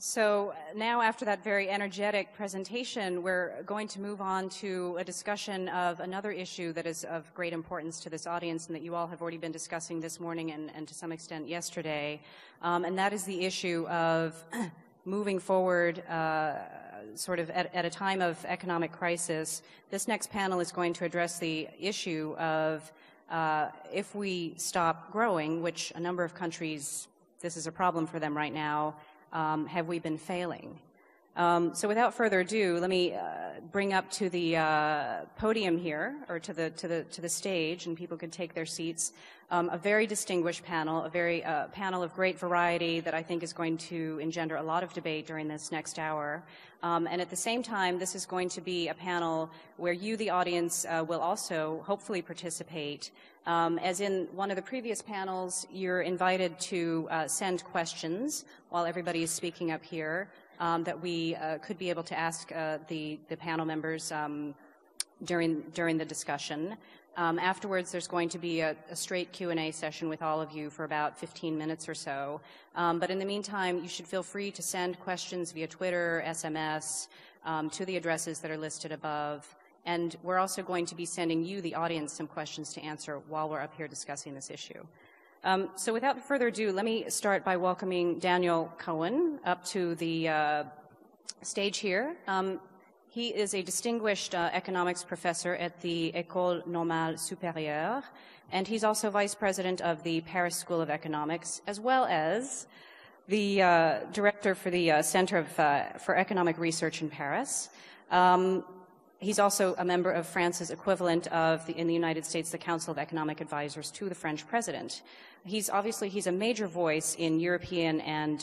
So now, after that very energetic presentation, we're going to move on to a discussion of another issue that is of great importance to this audience and that you all have already been discussing this morning and to some extent yesterday, and that is the issue of moving forward sort of at a time of economic crisis. This next panel is going to address the issue of if we stop growing, which a number of countries, this is a problem for them right now, have we been failing? So without further ado, let me bring up to the podium here, or to the stage, and people can take their seats, a very distinguished panel, a very panel of great variety that I think is going to engender a lot of debate during this next hour. And at the same time, this is going to be a panel where you, the audience, will also hopefully participate. As in one of the previous panels, you're invited to send questions while everybody is speaking up here that we could be able to ask the panel members during the discussion. Afterwards, there's going to be a straight Q&A session with all of you for about 15 minutes or so. But in the meantime, you should feel free to send questions via Twitter, SMS, to the addresses that are listed above. And we're also going to be sending you, the audience, some questions to answer while we're up here discussing this issue. So without further ado, let me start by welcoming Daniel Cohen up to the stage here. He is a distinguished economics professor at the École Normale Supérieure, and he's also vice president of the Paris School of Economics, as well as the director for the Center for Economic Research in Paris. He's also a member of France's equivalent of, in the United States, the Council of Economic Advisors to the French president. He's a major voice in European and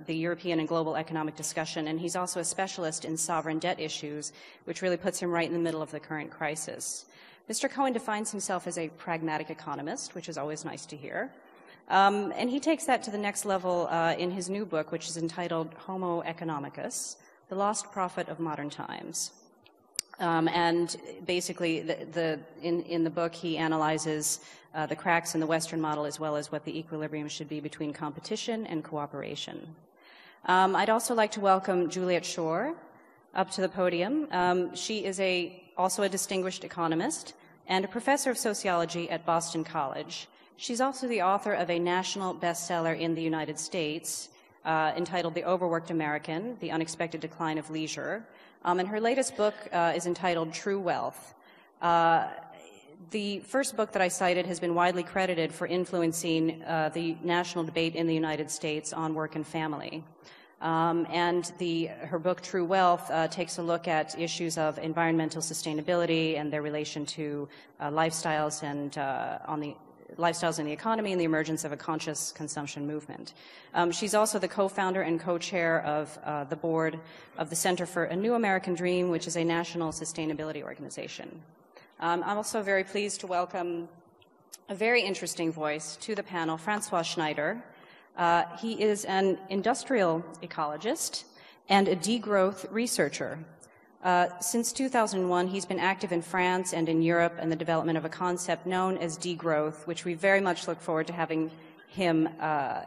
the European and global economic discussion, and he's also a specialist in sovereign debt issues, which really puts him right in the middle of the current crisis. Mr. Cohen defines himself as a pragmatic economist, which is always nice to hear. And he takes that to the next level in his new book, which is entitled Homo Economicus, The Lost Prophet of Modern Times. And basically, in the book, he analyzes the cracks in the Western model as well as what the equilibrium should be between competition and cooperation. I'd also like to welcome Juliet Schor up to the podium. She is also a distinguished economist and a professor of sociology at Boston College. She's also the author of a national bestseller in the United States entitled The Overworked American, The Unexpected Decline of Leisure. And her latest book is entitled True Wealth. The first book that I cited has been widely credited for influencing the national debate in the United States on work and family. And her book True Wealth takes a look at issues of environmental sustainability and their relation to lifestyles and lifestyles in the economy and the emergence of a conscious consumption movement. She's also the co-founder and co-chair of the board of the Center for a New American Dream, which is a national sustainability organization. I'm also very pleased to welcome a very interesting voice to the panel, Francois Schneider. He is an industrial ecologist and a degrowth researcher. Since 2001, he's been active in France and in Europe in the development of a concept known as degrowth, which we very much look forward to having him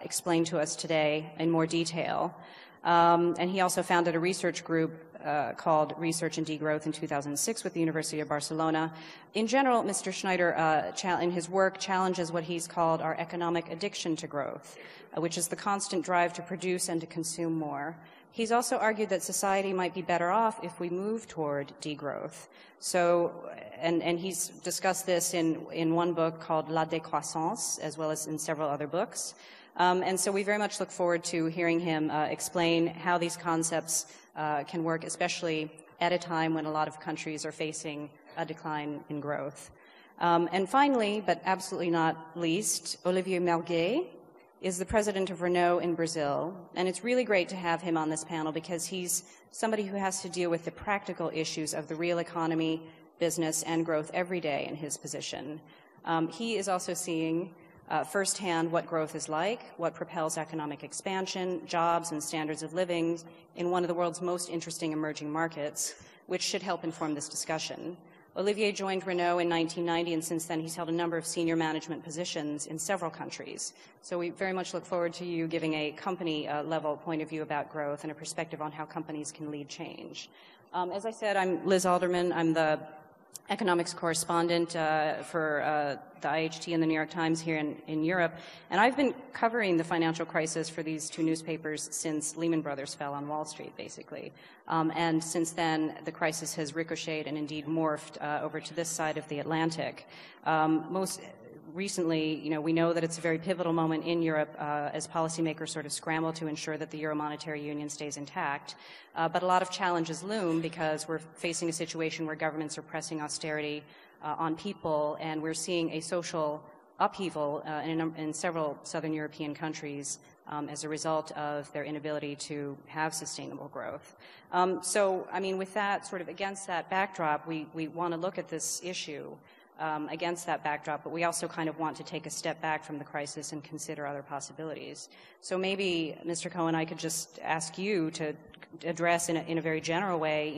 explain to us today in more detail. And he also founded a research group called Research and Degrowth in 2006 with the University of Barcelona. In general, Mr. Schneider, in his work, challenges what he's called our economic addiction to growth, which is the constant drive to produce and to consume more. He's also argued that society might be better off if we move toward degrowth. So, and he's discussed this in one book called La Décroissance, as well as in several other books. And so we very much look forward to hearing him explain how these concepts can work, especially at a time when a lot of countries are facing a decline in growth. And finally, but absolutely not least, Olivier Merguet is the president of Renault in Brazil, and it's really great to have him on this panel because he's somebody who has to deal with the practical issues of the real economy, business, and growth every day in his position. He is also seeing firsthand what growth is like, what propels economic expansion, jobs, and standards of living in one of the world's most interesting emerging markets, which should help inform this discussion. Olivier joined Renault in 1990, and since then he's held a number of senior management positions in several countries. So we very much look forward to you giving a company-level point of view about growth and a perspective on how companies can lead change. As I said, I'm Liz Alderman. I'm the economics correspondent for the IHT and the New York Times here in Europe. And I've been covering the financial crisis for these two newspapers since Lehman Brothers fell on Wall Street, basically. And since then, the crisis has ricocheted and indeed morphed over to this side of the Atlantic. Most recently, we know that it's a very pivotal moment in Europe as policymakers sort of scramble to ensure that the Euro monetary union stays intact. But a lot of challenges loom because we're facing a situation where governments are pressing austerity on people, and we're seeing a social upheaval in several southern European countries as a result of their inability to have sustainable growth. So, I mean, with that sort of against that backdrop, we want to look at this issue against that backdrop, but we also kind of want to take a step back from the crisis and consider other possibilities. So maybe, Mr. Cohen, I could just ask you to address in a very general way,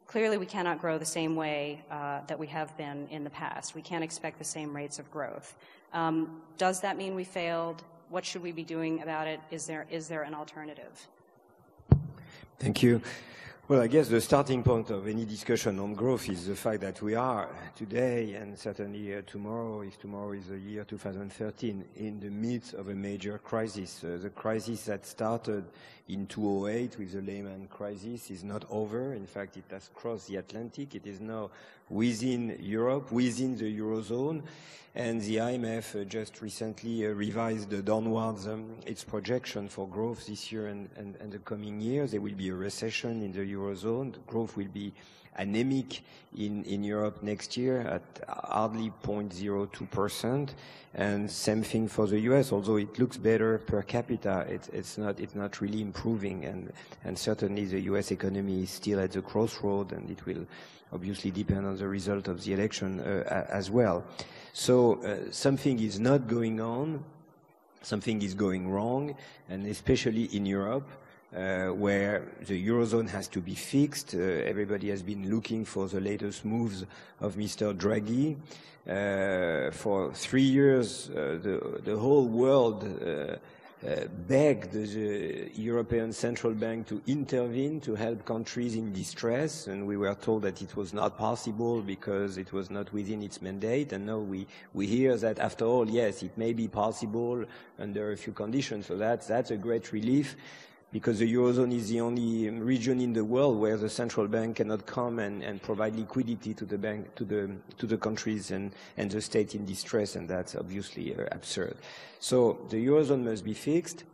clearly we cannot grow the same way that we have been in the past. We can't expect the same rates of growth. Does that mean we failed? What should we be doing about it? Is there an alternative? Thank you. Well, I guess the starting point of any discussion on growth is the fact that we are today, and certainly tomorrow, if tomorrow is the year 2013, in the midst of a major crisis. The crisis that started in 2008 with the Lehman crisis is not over. In fact, it has crossed the Atlantic. It is now within Europe, within the Eurozone. And the IMF just recently revised downwards its projection for growth this year and the coming years. There will be a recession in the Eurozone. The growth will be anemic in Europe next year at hardly 0.02%. And same thing for the US, although it looks better per capita, it's not really improving. And certainly the US economy is still at the crossroad, and it will obviously depend on the result of the election as well. So something is not going on, something is going wrong, and especially in Europe, where the Eurozone has to be fixed. Everybody has been looking for the latest moves of Mr. Draghi. For 3 years, the whole world begged the European Central Bank to intervene to help countries in distress, and we were told that it was not possible because it was not within its mandate. And now we hear that after all, yes, it may be possible under a few conditions. So that's a great relief, because the Eurozone is the only region in the world where the central bank cannot come and provide liquidity to the bank, to the countries and the state in distress, and that's obviously absurd. So the Eurozone must be fixed,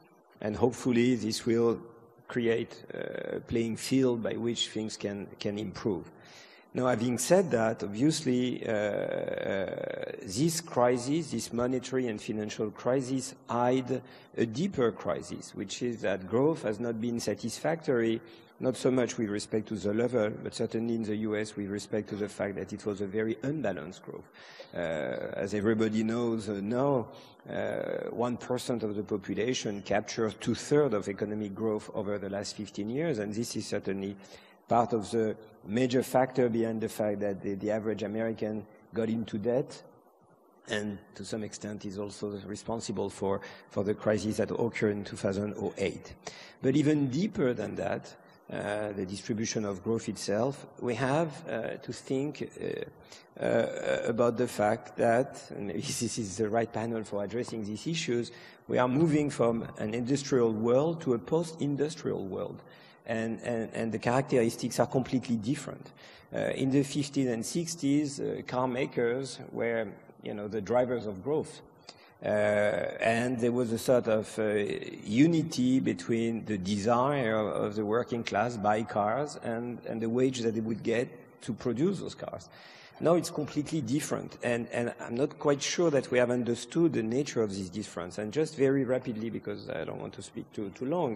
and hopefully this will create a playing field by which things can improve. Now, having said that, obviously, this crisis, this monetary and financial crisis, hide a deeper crisis, which is that growth has not been satisfactory, not so much with respect to the level, but certainly in the US with respect to the fact that it was a very unbalanced growth. As everybody knows now, 1% of the population captures 2/3 of economic growth over the last 15 years, and this is certainly part of the major factor behind the fact that the average American got into debt, and to some extent is also responsible for the crisis that occurred in 2008. But even deeper than that, the distribution of growth itself, we have to think about the fact that, and this is the right panel for addressing these issues, we are moving from an industrial world to a post-industrial world. And the characteristics are completely different. In the 50s and 60s, car makers were, the drivers of growth. And there was a sort of unity between the desire of the working class buy cars and the wage that they would get to produce those cars. Now it's completely different, and I'm not quite sure that we have understood the nature of this difference. And just very rapidly, because I don't want to speak too long,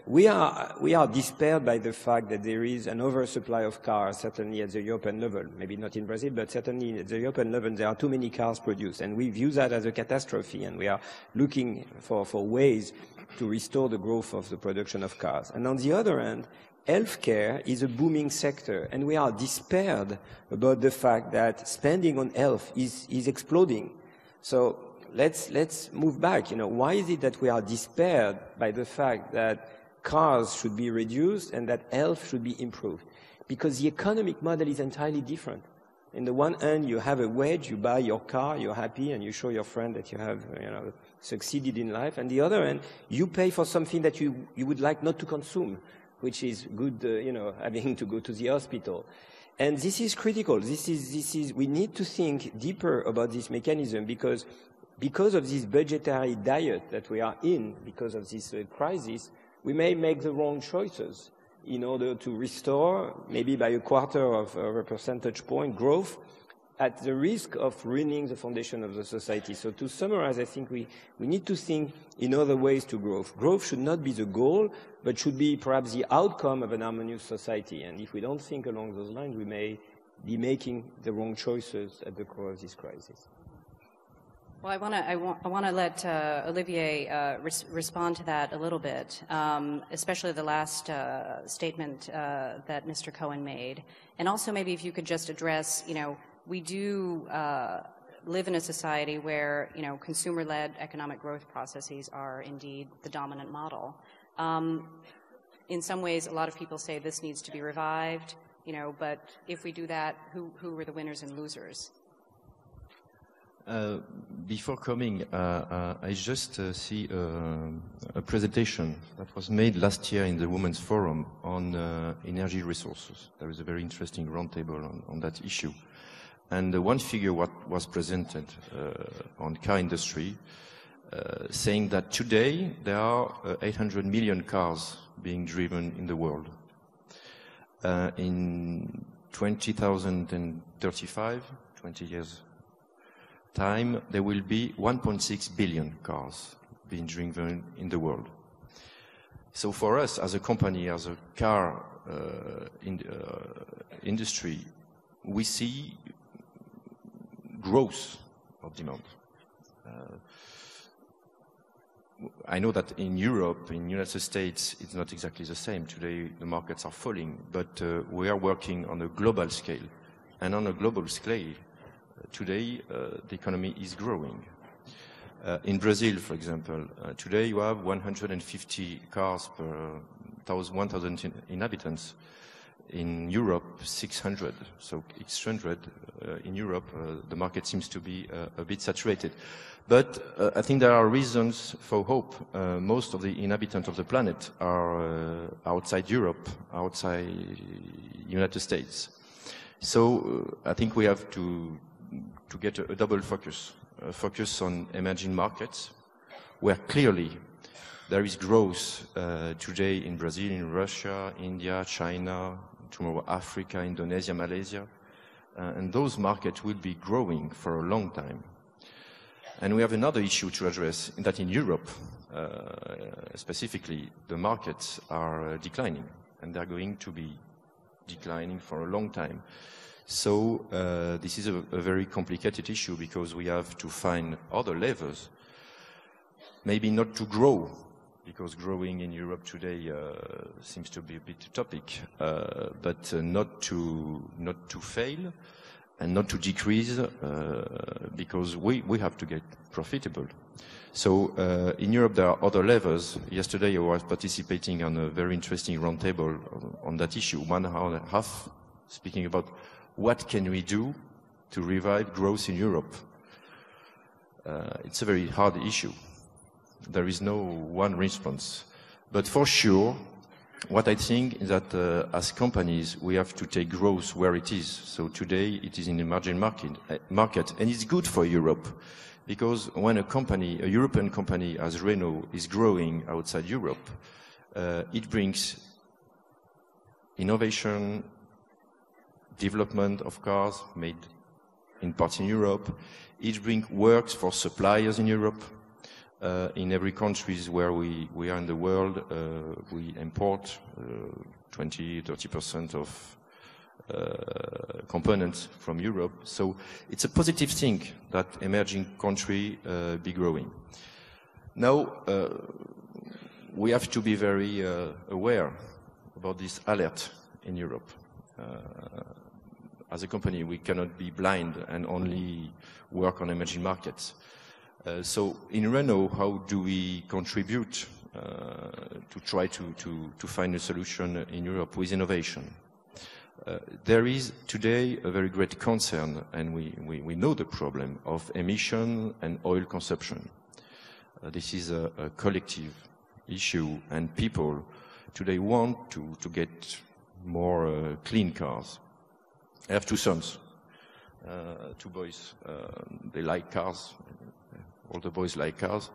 we are despaired by the fact that there is an oversupply of cars, certainly at the European level, maybe not in Brazil, but certainly at the European level there are too many cars produced, and we view that as a catastrophe, and we are looking for ways to restore the growth of the production of cars. And on the other hand, healthcare is a booming sector, and we are despaired about the fact that spending on health is exploding. So let's move back. Why is it that we are despaired by the fact that cars should be reduced and that health should be improved? Because the economic model is entirely different. On the one hand, you have a wage, you buy your car, you're happy, and you show your friend that you have, succeeded in life. And the other hand, you pay for something that you would like not to consume, which is good, having to go to the hospital. And this is critical. We need to think deeper about this mechanism because of this budgetary diet that we are in, because of this crisis, we may make the wrong choices in order to restore, maybe by a quarter of a percentage point, growth at the risk of ruining the foundation of the society. So to summarize, I think we need to think in other ways to growth. Growth should not be the goal, but should be perhaps the outcome of an harmonious society. And if we don't think along those lines, we may be making the wrong choices at the core of this crisis. Well, I want to let Olivier respond to that a little bit, especially the last statement that Mr. Cohen made, and also maybe if you could just address, we do live in a society where consumer-led economic growth processes are indeed the dominant model. In some ways, a lot of people say this needs to be revived, but if we do that, who are the winners and losers? Before coming, I just see a presentation that was made last year in the Women's Forum on energy resources. There is a very interesting roundtable on that issue. And one figure was presented on car industry, saying that today there are 800 million cars being driven in the world. In 2035, 20 years time, there will be 1.6 billion cars being driven in the world. So for us, as a company, as a car industry, we see growth of demand. I know that in Europe, in the United States, it's not exactly the same. Today, the markets are falling, but we are working on a global scale. And on a global scale, today, the economy is growing. In Brazil, for example, today you have 150 cars per 1,000 inhabitants. In Europe, 600. So 600 in Europe, the market seems to be a bit saturated. But I think there are reasons for hope. Most of the inhabitants of the planet are outside Europe, outside United States. So I think we have to get a double focus. A focus on emerging markets, where clearly there is growth today in Brazil, in Russia, India, China, tomorrow Africa, Indonesia, Malaysia. And those markets will be growing for a long time. And we have another issue to address, in that in Europe, specifically, the markets are declining, and they're going to be declining for a long time. So this is a very complicated issue because we have to find other levers, maybe not to grow, because growing in Europe today seems to be a bit utopic, but not to fail and not to decrease because we have to get profitable. So in Europe there are other levers. Yesterday I was participating on a very interesting roundtable on that issue, 1 hour and a half, speaking about what can we do to revive growth in Europe. It's a very hard issue. There is no one response. But for sure, what I think is that as companies, we have to take growth where it is. So today it is in the emerging market, and it's good for Europe. Because when a European company as Renault is growing outside Europe, it brings innovation, development of cars made in parts in Europe. It brings works for suppliers in Europe. In every country where we are in the world, we import 20-30% of components from Europe. So it's a positive thing that emerging countries be growing. Now, we have to be very aware about this alert in Europe. As a company, we cannot be blind and only work on emerging markets. So in Renault, how do we contribute to try to find a solution in Europe with innovation? There is today a very great concern, and we know the problem of emission and oil consumption. This is a collective issue, and people today want to get more clean cars. I have two sons, two boys. They like cars. All the boys like cars.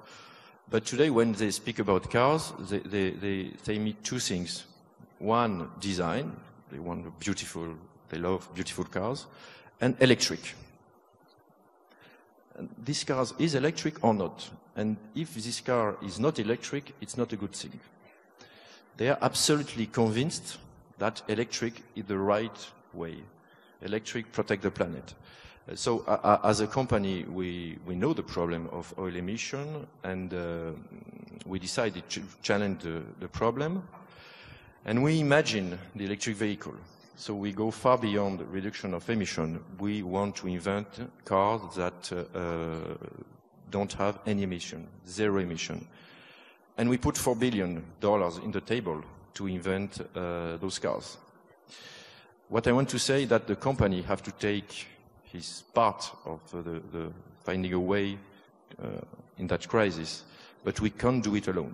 But today, when they speak about cars, they meet two things. One, design. They want beautiful, they love beautiful cars. And electric. And this car is electric or not? And if this car is not electric, it's not a good thing. They are absolutely convinced that electric is the right way. Electric protect the planet. So as a company, we know the problem of oil emission, and we decided to challenge the problem. And we imagine the electric vehicle. So we go far beyond the reduction of emission. We want to invent cars that don't have any emission, zero emission. And we put $4 billion in the table to invent those cars. What I want to say is that the company have to take his part of the finding a way in that crisis, but we can't do it alone.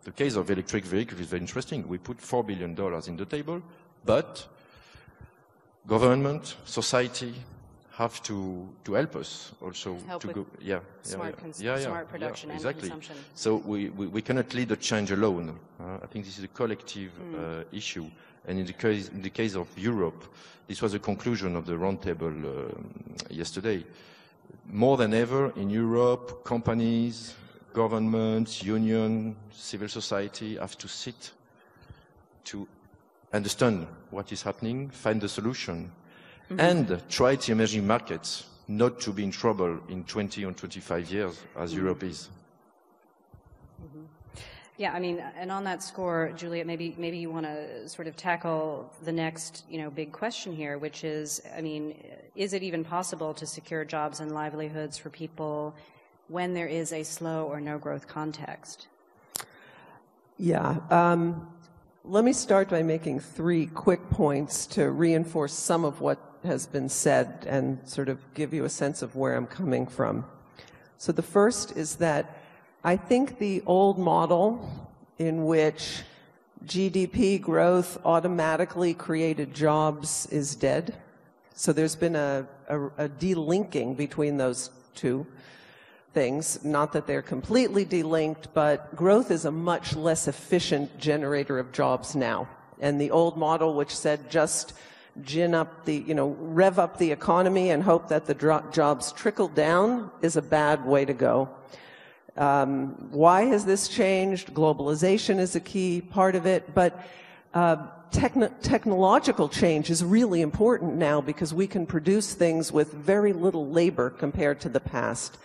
The case of electric vehicles is very interesting. We put $4 billion in the table, but government, society have to help us also help to with go. Smart production and exactly. Consumption. So we cannot lead the change alone. I think this is a collective issue. And in the case of Europe, this was a conclusion of the roundtable yesterday. More than ever in Europe, companies, governments, union, civil society have to sit to understand what is happening, find the solution, and try to emerging markets not to be in trouble in 20 or 25 years as Europe is. Yeah, I mean, and on that score, Juliet, maybe you want to sort of tackle the next, big question here, which is, I mean, is it even possible to secure jobs and livelihoods for people when there is a slow or no growth context? Yeah. Let me start by making 3 quick points to reinforce some of what has been said and sort of give you a sense of where I'm coming from. So the first is that I think the old model in which GDP growth automatically created jobs is dead. So there's been a delinking between those two things. Not that they're completely delinked, but growth is a much less efficient generator of jobs now. And the old model, which said just gin up the, rev up the economy and hope that the jobs trickle down, is a bad way to go. Why has this changed? Globalization is a key part of it, but technological change is really important now because we can produce things with very little labor compared to the past.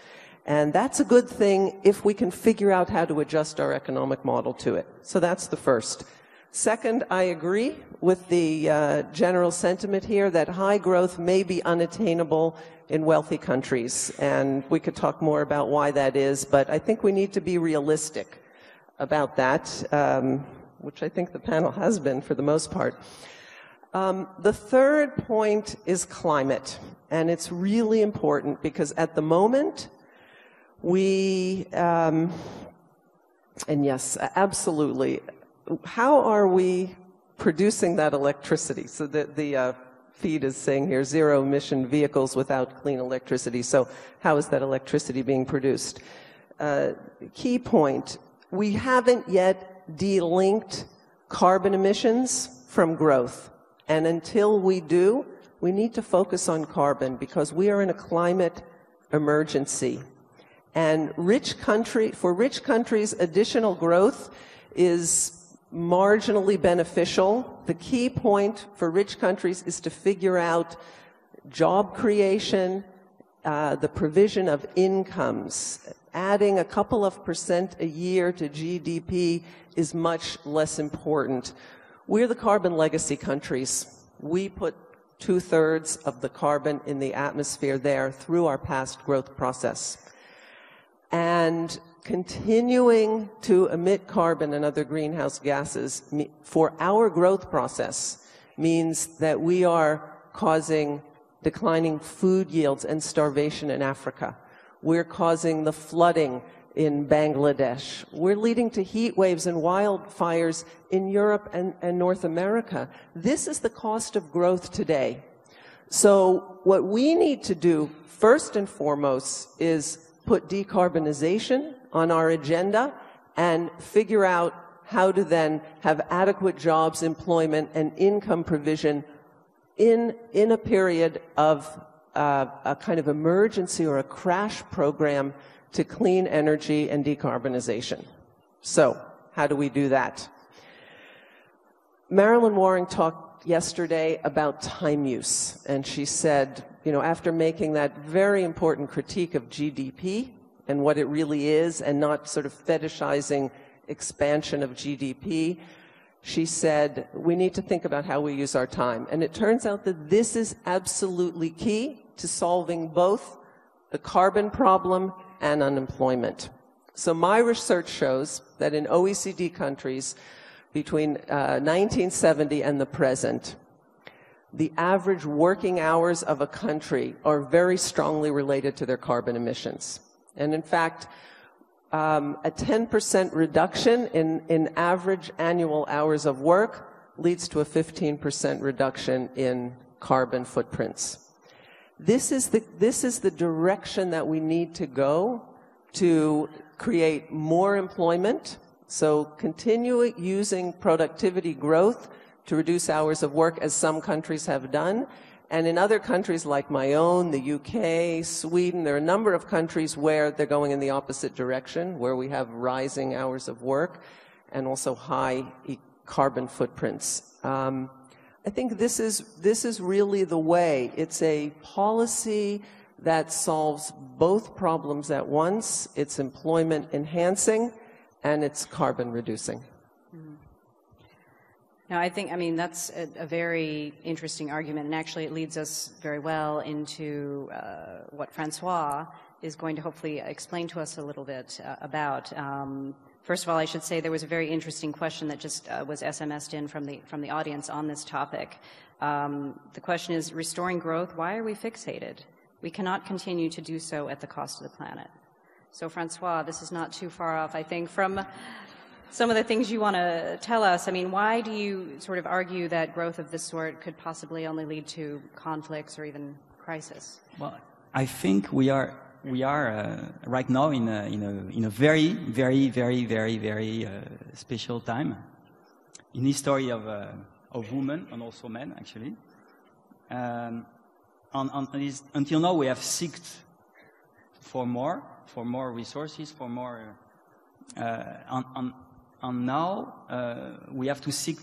And that's a good thing if we can figure out how to adjust our economic model to it. So that's the first. Second, I agree with the general sentiment here that high growth may be unattainable in wealthy countries. And we could talk more about why that is, but I think we need to be realistic about that, which I think the panel has been for the most part. The third point is climate. And it's really important because at the moment, and yes, absolutely, how are we producing that electricity? So the feed is saying here, zero emission vehicles without clean electricity. So how is that electricity being produced? Key point, we haven't yet delinked carbon emissions from growth. And until we do, we need to focus on carbon because we are in a climate emergency. And for rich countries, additional growth is marginally beneficial. The key point for rich countries is to figure out job creation, the provision of incomes. adding a couple of % a year to GDP is much less important. We're the carbon legacy countries. We put 2/3 of the carbon in the atmosphere there through our past growth process. And continuing to emit carbon and other greenhouse gases for our growth process means that we are causing declining food yields and starvation in Africa. We're causing the flooding in Bangladesh. We're leading to heat waves and wildfires in Europe and North America. This is the cost of growth today. So what we need to do first and foremost is put decarbonization on our agenda and figure out how to then have adequate jobs, employment, and income provision in a period of a kind of emergency or a crash program to clean energy and decarbonization. So, how do we do that? Marilyn Waring talked yesterday about time use, and she said, you know, after making that very important critique of GDP and what it really is, and not sort of fetishizing expansion of GDP, she said, we need to think about how we use our time. And it turns out that this is absolutely key to solving both the carbon problem and unemployment. So my research shows that in OECD countries, between 1970 and the present, the average working hours of a country are very strongly related to their carbon emissions. And in fact, a 10% reduction in average annual hours of work leads to a 15% reduction in carbon footprints. This is the direction that we need to go to create more employment. So continue using productivity growth to reduce hours of work, as some countries have done. And in other countries like my own, the UK, Sweden, there are a number of countries where they're going in the opposite direction, where we have rising hours of work and also high carbon footprints. I think this is really the way. It's a policy that solves both problems at once. It's employment enhancing and it's carbon reducing. No, I mean, that's a very interesting argument, and actually it leads us very well into what Francois is going to hopefully explain to us a little bit about. First of all, I should say there was a very interesting question that just was SMS'd in from the audience on this topic. The question is, restoring growth, why are we fixated? We cannot continue to do so at the cost of the planet. So Francois, this is not too far off, I think, from some of the things you want to tell us. I mean, why do you sort of argue that growth of this sort could possibly only lead to conflicts or even crisis? Well, I think we are right now in a very special time in history of women and also men, actually. Until now, we have sought for more resources, for more. And now we have to seek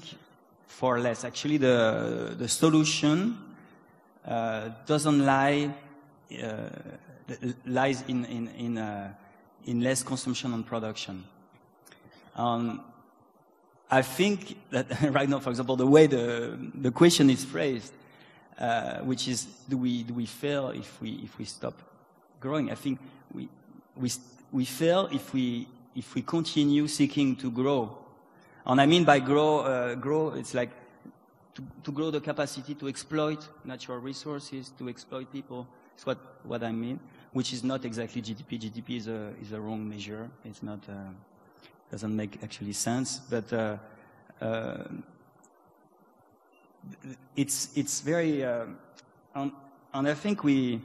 for less. Actually, the solution doesn't lies in less consumption and production. I think that right now, for example, the way the question is phrased, which is, do we fail if we stop growing? I think we fail if we continue seeking to grow. And I mean by grow, it's like to grow the capacity to exploit natural resources, to exploit people. It's what I mean, which is not exactly GDP. GDP is a wrong measure. It's not, doesn't make actually sense. But it's very, and I think the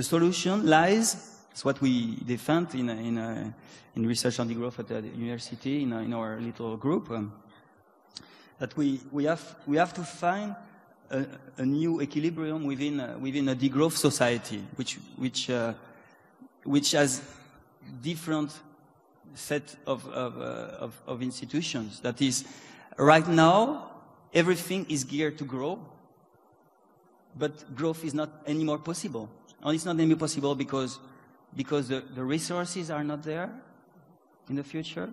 solution lies. It's what we defend in research on the growth at the university in our little group. That we have to find a new equilibrium within a degrowth society, which has different set of institutions. That is, right now everything is geared to grow, but growth is not anymore possible. And it's not anymore possible because because the resources are not there in the future.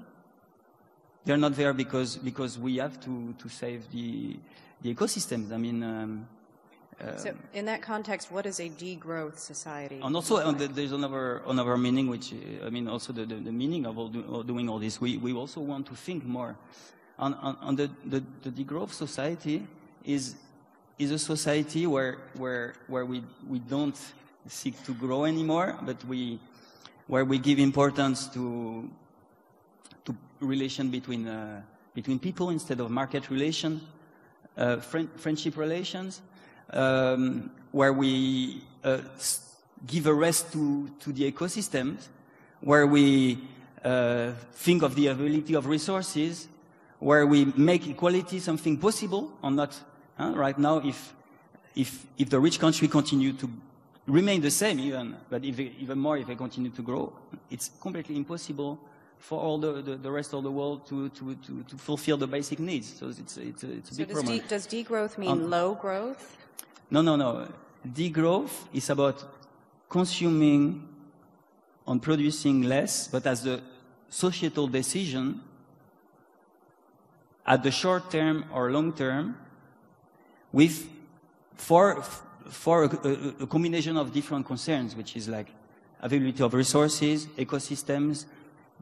They're not there because we have to save the ecosystems. I mean. So in that context, what is a degrowth society? And also, there's another meaning, which I mean, also the meaning of doing all this. We also want to think more on the degrowth society is a society where we don't seek to grow anymore, but where we give importance to relation between people instead of market relation, friendship relations. Where we give a rest to the ecosystems, where we think of the availability of resources, where we make equality something possible, or not. Right now, if the rich country continue to remain the same, but even more if they continue to grow, it's completely impossible for all the rest of the world to fulfill the basic needs. So it's a big problem. Does degrowth mean low growth? No. Degrowth is about consuming and producing less, but as a societal decision at the short term or long term, with for a combination of different concerns, which is like availability of resources, ecosystems,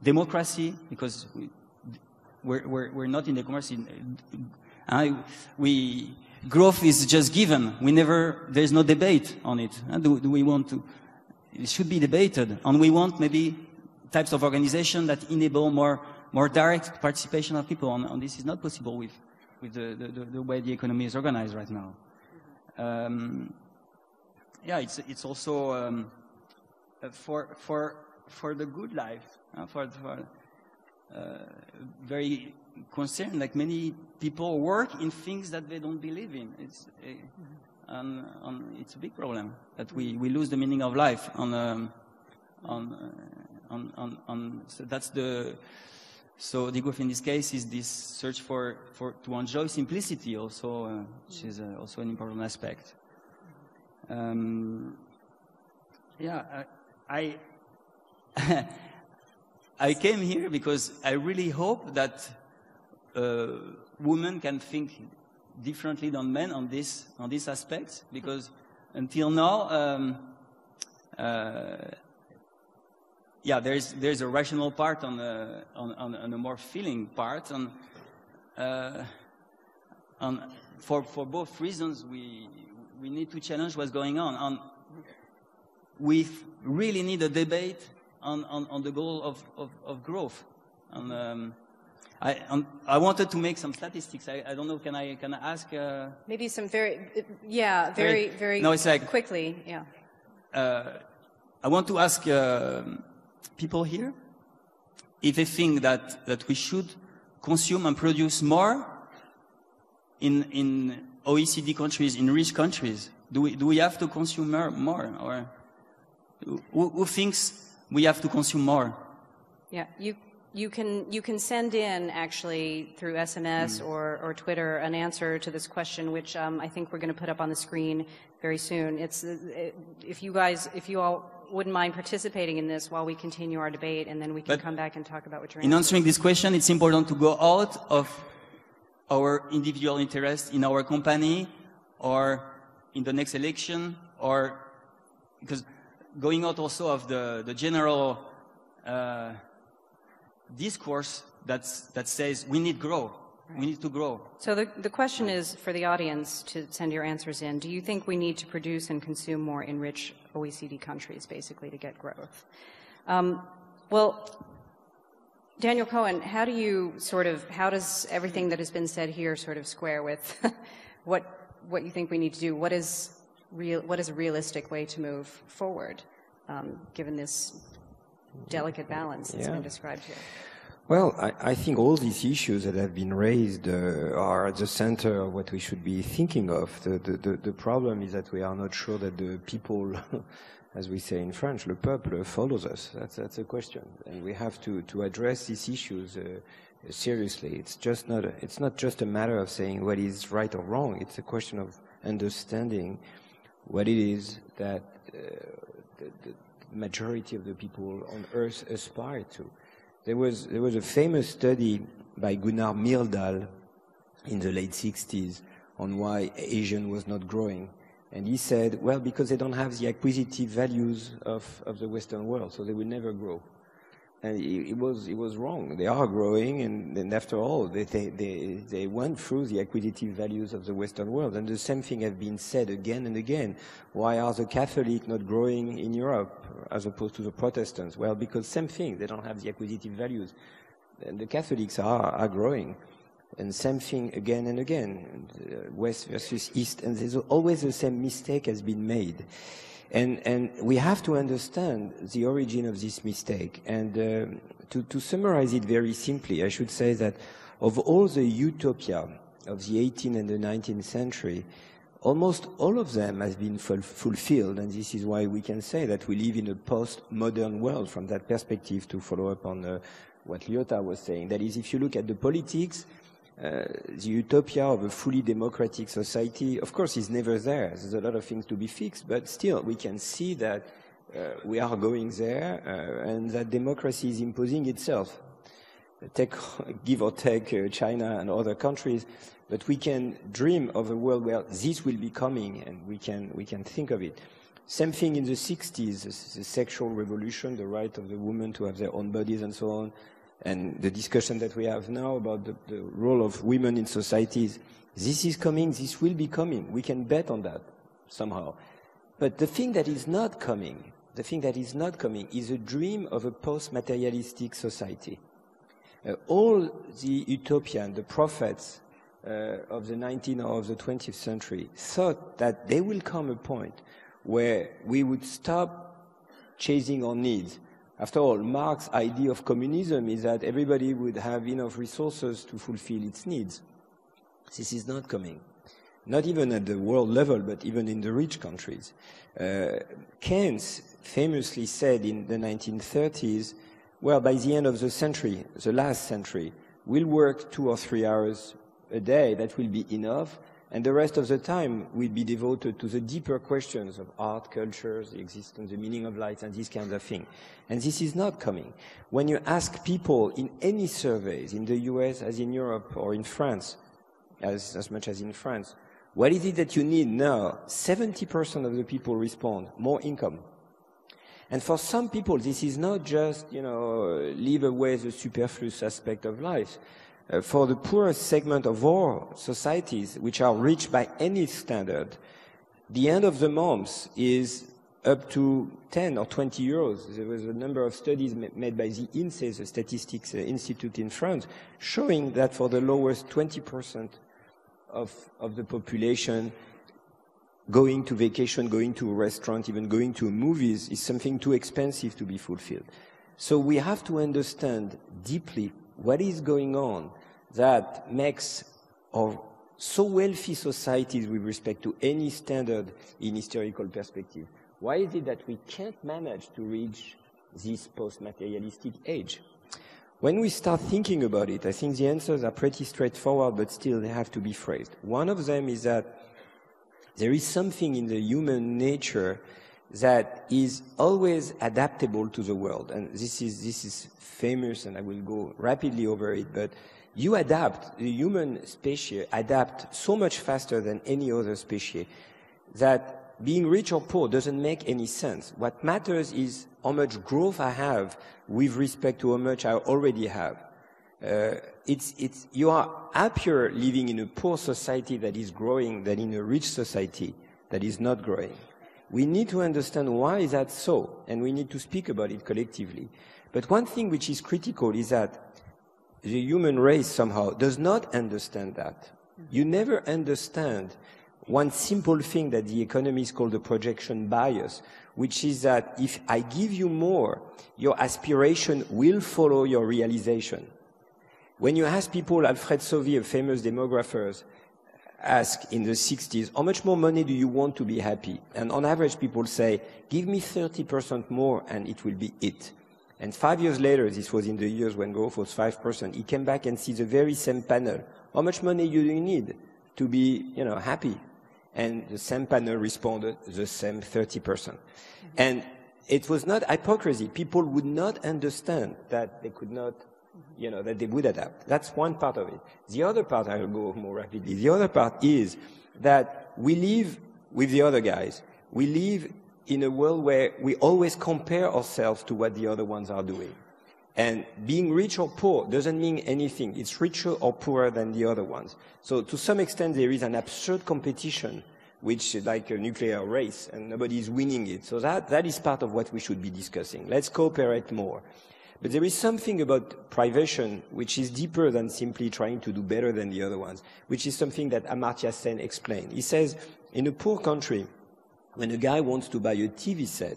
democracy, because we're not in democracy. Growth is just given. There's no debate on it. Do we want to? It should be debated, and we want maybe types of organization that enable more direct participation of people. And this is not possible with the way the economy is organized right now. It's also for the good life, very concerned. Like many people work in things that they don't believe in. It's a big problem that we lose the meaning of life. So the growth in this case is this search to enjoy simplicity also, which is also an important aspect. I came here because I really hope that women can think differently than men on these aspects, because until now, there's a rational part on a more feeling part, and for both reasons we need to challenge what's going on. And we really need a debate on the goal of growth. And I wanted to make some statistics. I don't know. Can I ask? Maybe some very no, it's like, quickly. Yeah. I want to ask people here if they think that we should consume and produce more in OECD countries, in rich countries. Do we have to consume more, or who thinks we have to consume more? Yeah, you can send in actually through SMS or Twitter an answer to this question, which I think we're going to put up on the screen very soon. If you all wouldn't mind participating in this while we continue our debate, and then we can come back and talk about what you're in answering this question. It's important to go out of our individual interest in our company or in the next election, or because going out also of the general discourse that says we need grow. Right. We need to grow. So the question is for the audience to send your answers in. Do you think we need to produce and consume more in rich OECD countries, basically, to get growth? Well, Daniel Cohen, how does everything that has been said here sort of square with what you think we need to do? What is a realistic way to move forward, given this delicate balance that's been described here? Well, I think all these issues that have been raised are at the center of what we should be thinking of. The problem is that we are not sure that the people, as we say in French, le peuple follows us. That's a question, and we have to address these issues seriously. It's not just a matter of saying what is right or wrong. It's a question of understanding what it is that majority of the people on Earth aspire to. There was a famous study by Gunnar Myrdal in the late 60s on why Asian was not growing. And he said, well, because they don't have the acquisitive values of the Western world, so they will never grow. And it was wrong. They are growing, and after all, they went through the acquisitive values of the Western world. And the same thing has been said again and again. Why are the Catholics not growing in Europe as opposed to the Protestants? Well, because same thing, they don't have the acquisitive values. And the Catholics are growing. And same thing again and again, West versus East. And there's always the same mistake has been made. And we have to understand the origin of this mistake. And to summarize it very simply, I should say that of all the utopia of the 18th and the 19th century, almost all of them has been fulfilled. And this is why we can say that we live in a post-modern world from that perspective, to follow up on what Lyota was saying. That is, if you look at the politics, the utopia of a fully democratic society, of course, is never there. There's a lot of things to be fixed, but still, we can see that we are going there, and that democracy is imposing itself. Give or take China and other countries, but we can dream of a world where this will be coming, and we can think of it. Same thing in the 60s, the sexual revolution, the right of the women to have their own bodies and so on. And the discussion that we have now about the role of women in societies, this is coming, this will be coming. We can bet on that somehow. But the thing that is not coming is a dream of a post-materialistic society. All the utopian, the prophets of the 19th or of the 20th century thought that there will come a point where we would stop chasing our needs. After all, Marx's idea of communism is that everybody would have enough resources to fulfill its needs. This is not coming. Not even at the world level, but even in the rich countries. Keynes famously said in the 1930s, well, by the end of the century, the last century, we'll work 2 or 3 hours a day. That will be enough. And the rest of the time will be devoted to the deeper questions of art, culture, the existence, the meaning of life, and these kinds of things. And this is not coming. When you ask people in any surveys, in the US as in Europe or in France, as much as in France, what is it that you need now? 70% of the people respond, more income. And for some people, this is not just, leave away the superfluous aspect of life. For the poorest segment of all societies, which are rich by any standard, the end of the month is up to 10 or 20 euros. There was a number of studies made by the INSEE, the Statistics Institute in France, showing that for the lowest 20% of the population, going to vacation, going to a restaurant, even going to movies is something too expensive to be fulfilled. So we have to understand deeply what is going on that makes our so wealthy societies with respect to any standard in historical perspective? Why is it that we can't manage to reach this post-materialistic age? When we start thinking about it, I think the answers are pretty straightforward, but still they have to be phrased. One of them is that there is something in the human nature that is always adaptable to the world. And this is famous, and I will go rapidly over it, but you adapt, the human species adapt so much faster than any other species that being rich or poor doesn't make any sense. What matters is how much growth I have with respect to how much I already have. You are happier living in a poor society that is growing than in a rich society that is not growing. We need to understand why is that so, and we need to speak about it collectively. But one thing which is critical is that the human race somehow does not understand that. You never understand one simple thing that the economists call the projection bias, which is that if I give you more, your aspiration will follow your realization. When you ask people, Alfred Sauvy, a famous demographer, asked in the 60s, how much more money do you want to be happy? And on average, people say, give me 30% more and it will be it. And 5 years later, this was in the years when growth was 5%, he came back and sees the very same panel. How much money do you need to be, happy? And the same panel responded, the same 30%. And it was not hypocrisy. People would not understand that they could not, you know, that they would adapt. That's one part of it. The other part, I will go more rapidly. The other part is that we live with the other guys. We live in a world where we always compare ourselves to what the other ones are doing. And being rich or poor doesn't mean anything. It's richer or poorer than the other ones. So to some extent, there is an absurd competition, which is like a nuclear race, and nobody is winning it. So that is part of what we should be discussing. Let's cooperate more. But there is something about privation which is deeper than simply trying to do better than the other ones, which is something that Amartya Sen explained. He says, in a poor country, when a guy wants to buy a TV set,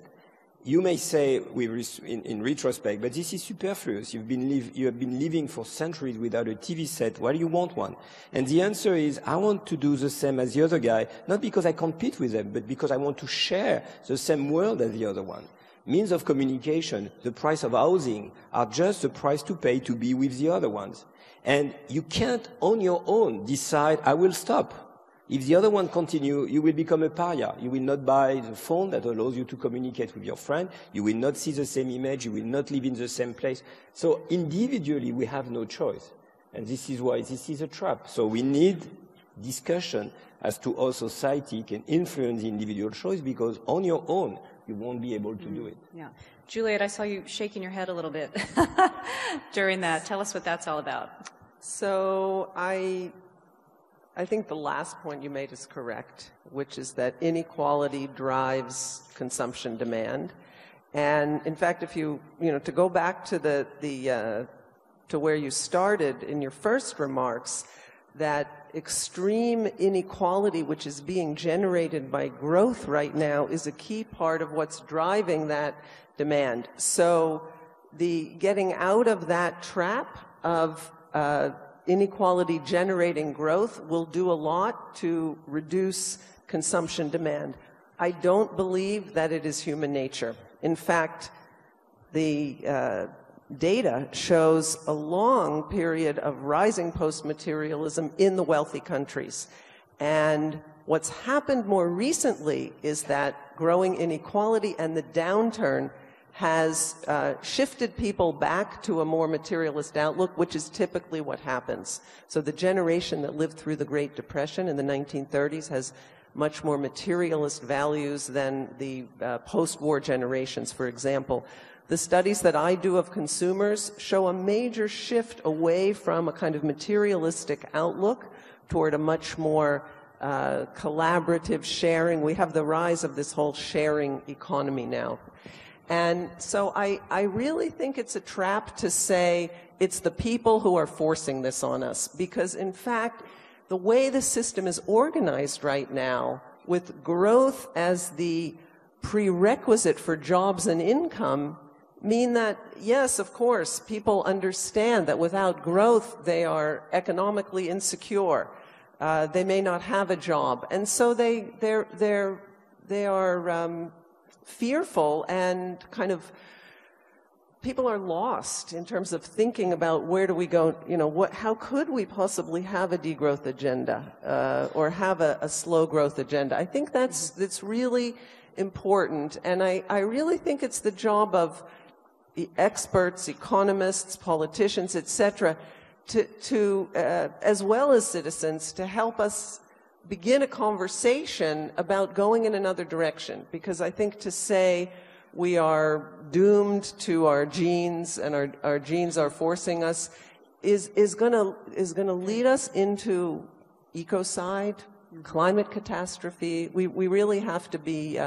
you may say, in retrospect, but this is superfluous. You have been living for centuries without a TV set. Why do you want one? And the answer is, I want to do the same as the other guy, not because I compete with them, but because I want to share the same world as the other one. Means of communication, the price of housing, are just the price to pay to be with the other ones. And you can't, on your own, decide, I will stop. If the other one continue, you will become a pariah. You will not buy the phone that allows you to communicate with your friend. You will not see the same image. You will not live in the same place. So individually, we have no choice. And this is why this is a trap. So we need discussion as to how society can influence the individual choice, because on your own, you won't be able to do it. Yeah. Juliet, I saw you shaking your head a little bit during that. Tell us what that's all about. So I think the last point you made is correct, which is that inequality drives consumption demand. And in fact, if you to go back to to where you started in your first remarks, that extreme inequality which is being generated by growth right now is a key part of what's driving that demand. So the getting out of that trap of inequality generating growth will do a lot to reduce consumption demand. I don't believe that it is human nature. In fact, the data shows a long period of rising post-materialism in the wealthy countries. And what's happened more recently is that growing inequality and the downturn has shifted people back to a more materialist outlook, which is typically what happens. So the generation that lived through the Great Depression in the 1930s has much more materialist values than the post-war generations, for example. The studies that I do of consumers show a major shift away from a kind of materialistic outlook toward a much more collaborative sharing. We have the rise of this whole sharing economy now. And so I really think it's a trap to say it's the people who are forcing this on us, because in fact, the way the system is organized right now, with growth as the prerequisite for jobs and income, mean that, yes, of course, people understand that without growth, they are economically insecure. They may not have a job. And so they are fearful, and kind of people are lost in terms of thinking about where do we go, how could we possibly have a degrowth agenda or have a slow growth agenda? I think that's really important, and I really think it's the job of the experts, economists, politicians, etc., to as well as citizens, to help us begin a conversation about going in another direction. Because I think to say we are doomed to our genes and our genes are forcing us is gonna lead us into ecocide, climate catastrophe. We really have to be.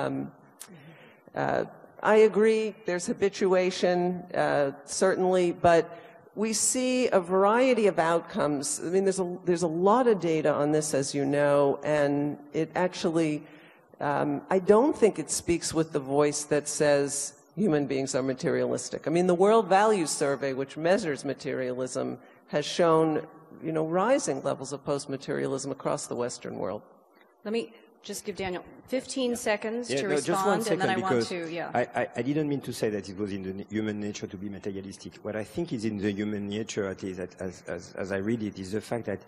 I agree. There's habituation, certainly, but we see a variety of outcomes. I mean, there's a lot of data on this, as you know, and it actually, I don't think it speaks with the voice that says human beings are materialistic. I mean, the World Values Survey, which measures materialism, has shown, rising levels of post-materialism across the Western world. Let me just give Daniel 15 seconds to respond, just 1 second, and then I want to, I didn't mean to say that it was in the human nature to be materialistic. What I think is in the human nature, at least as I read it, is the fact that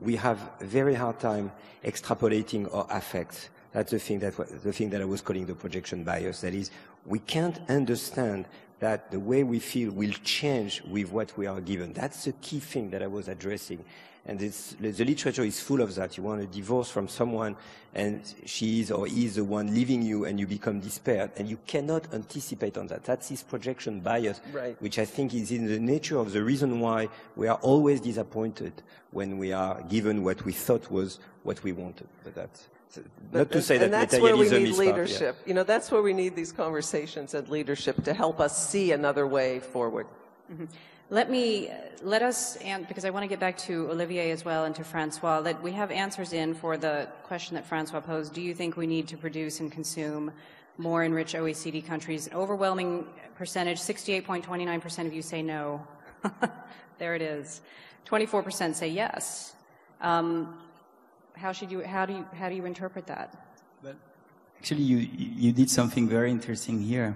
we have a very hard time extrapolating our affects. That's the thing that I was calling the projection bias. That is, we can't understand that the way we feel will change with what we are given. That's the key thing that I was addressing. And the literature is full of that. You want a divorce from someone, and she is or he is the one leaving you, and you become despaired, and you cannot anticipate on that. That's his projection bias, right, which I think is in the nature of the reason why we are always disappointed when we are given what we thought was what we wanted. But that's not to say that that's where we need is leadership. You know, that's where we need these conversations and leadership to help us see another way forward. Mm-hmm. Let us, because I want to get back to Olivier as well and to Francois, that we have answers in for the question that Francois posed. Do you think we need to produce and consume more in rich OECD countries? An overwhelming percentage, 68.29% of you say no. There it is. 24% say yes. How do you interpret that? Well, actually, you did something very interesting here,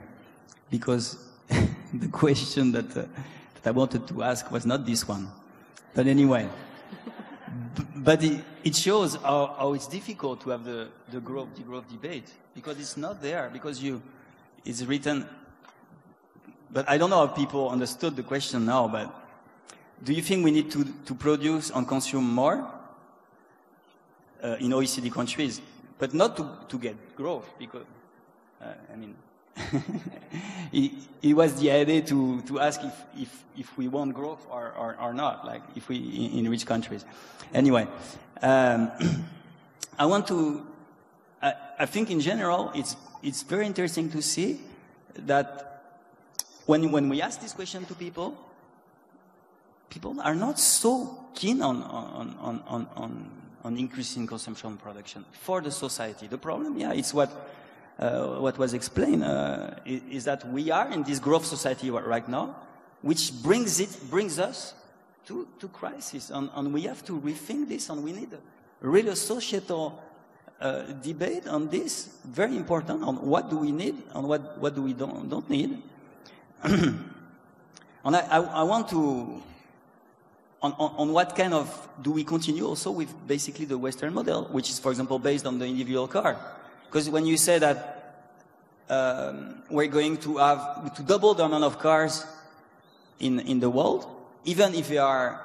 because the question that I wanted to ask was not this one. But anyway, but it shows how it's difficult to have the growth debate, because it's not there, because it's written. But I don't know how people understood the question now, but do you think we need to produce and consume more in OECD countries, but not to get growth? Because, I mean, it was the idea to ask if we want growth or not, like if we in rich countries. Anyway, I think in general it's very interesting to see that when we ask this question to people are not so keen on increasing consumption production for the society. The problem, it's what was explained, is that we are in this growth society right now, which brings us to crisis, and we have to rethink this, and we need a really societal debate on this, very important, on what do we need and what do we don't need. And I want to, on what kind of, do we continue also with basically the Western model, which is, for example, based on the individual car. Because when you say that we're going to double the amount of cars in the world, even if they are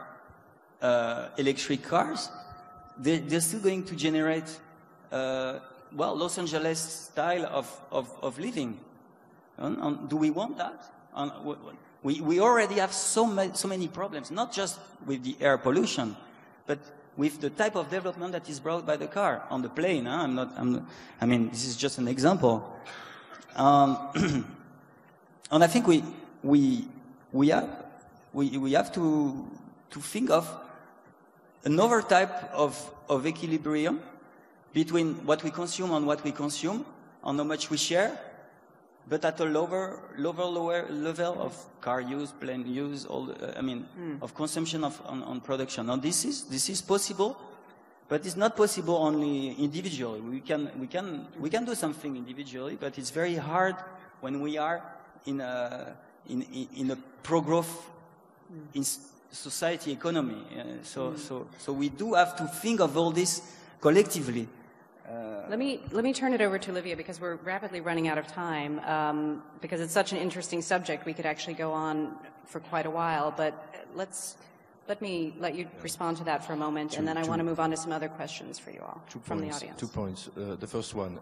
electric cars, they're still going to generate, Los Angeles style of living. And do we want that? We already have so many problems, not just with the air pollution, but with the type of development that is brought by the car on the plane. I mean, this is just an example. And I think we have to think of another type of equilibrium between what we consume and what we consume, and how much we share, but at a lower level of car use, plane use, of consumption on production. Now this is possible, but it's not possible only individually. We can do something individually, but it's very hard when we are in a pro-growth in society economy. So we do have to think of all this collectively. Let me turn it over to Olivia, because we're rapidly running out of time. Because it's such an interesting subject, we could actually go on for quite a while. But let me let you respond to that for a moment, and then I want to move on to some other questions for you all from the audience. 2 points. The first one,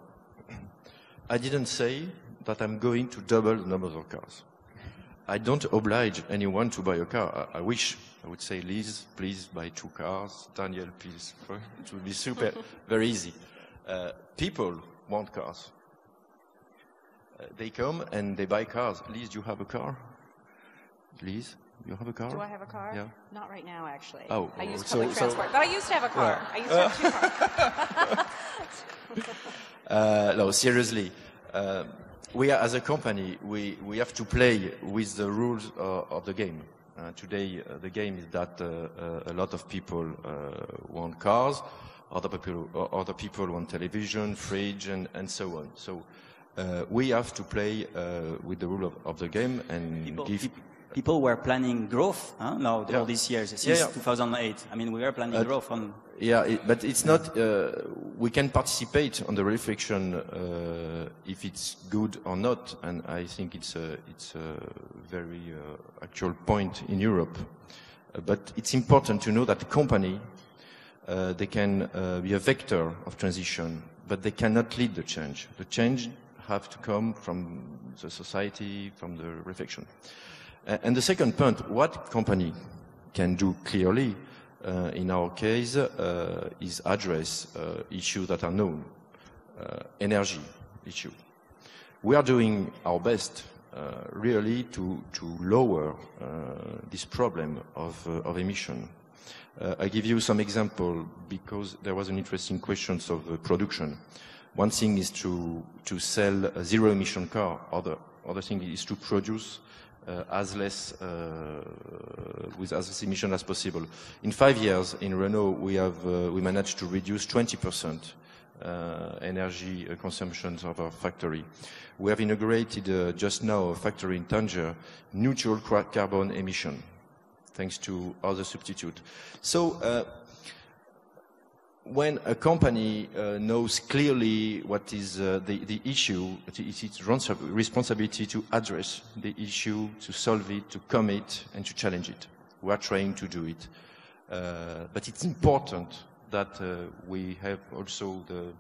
I didn't say that I'm going to double the number of cars. I don't oblige anyone to buy a car. I wish I would say, Liz, please buy 2 cars. Daniel, please. It would be super, very easy. People want cars. They come and they buy cars. Liz, do you have a car? Liz, you have a car? Do I have a car? Yeah. Not right now, actually. Oh, I use public transport, but I used to have a car. Yeah. I used to have 2 cars. No, seriously. We are, as a company, we have to play with the rules of the game. Today, the game is that a lot of people want cars, other people want television, fridge, and so on. So we have to play with the rule of the game and People were planning growth now all these years, since 2008. I mean, we were planning growth on... Yeah, but it's not... we can participate on the reflection if it's good or not, and I think it's a very actual point in Europe. But it's important to know that the company, they can be a vector of transition, but they cannot lead the change. The change have to come from the society, from the reflection. And the second point, what company can do clearly, in our case, is address issues that are known, energy issue. We are doing our best, really, to lower this problem of emission. I give you some example because there was an interesting question of production. One thing is to sell a zero-emission car. Other thing is to produce as less with as less emission as possible. In 5 years, in Renault, we managed to reduce 20% energy consumption of our factory. We have inaugurated just now a factory in Tanger, neutral carbon emission, thanks to other substitute. So when a company knows clearly what is the issue, it's its responsibility to address the issue, to solve it, to commit, and to challenge it. We are trying to do it. But it's important that we have also the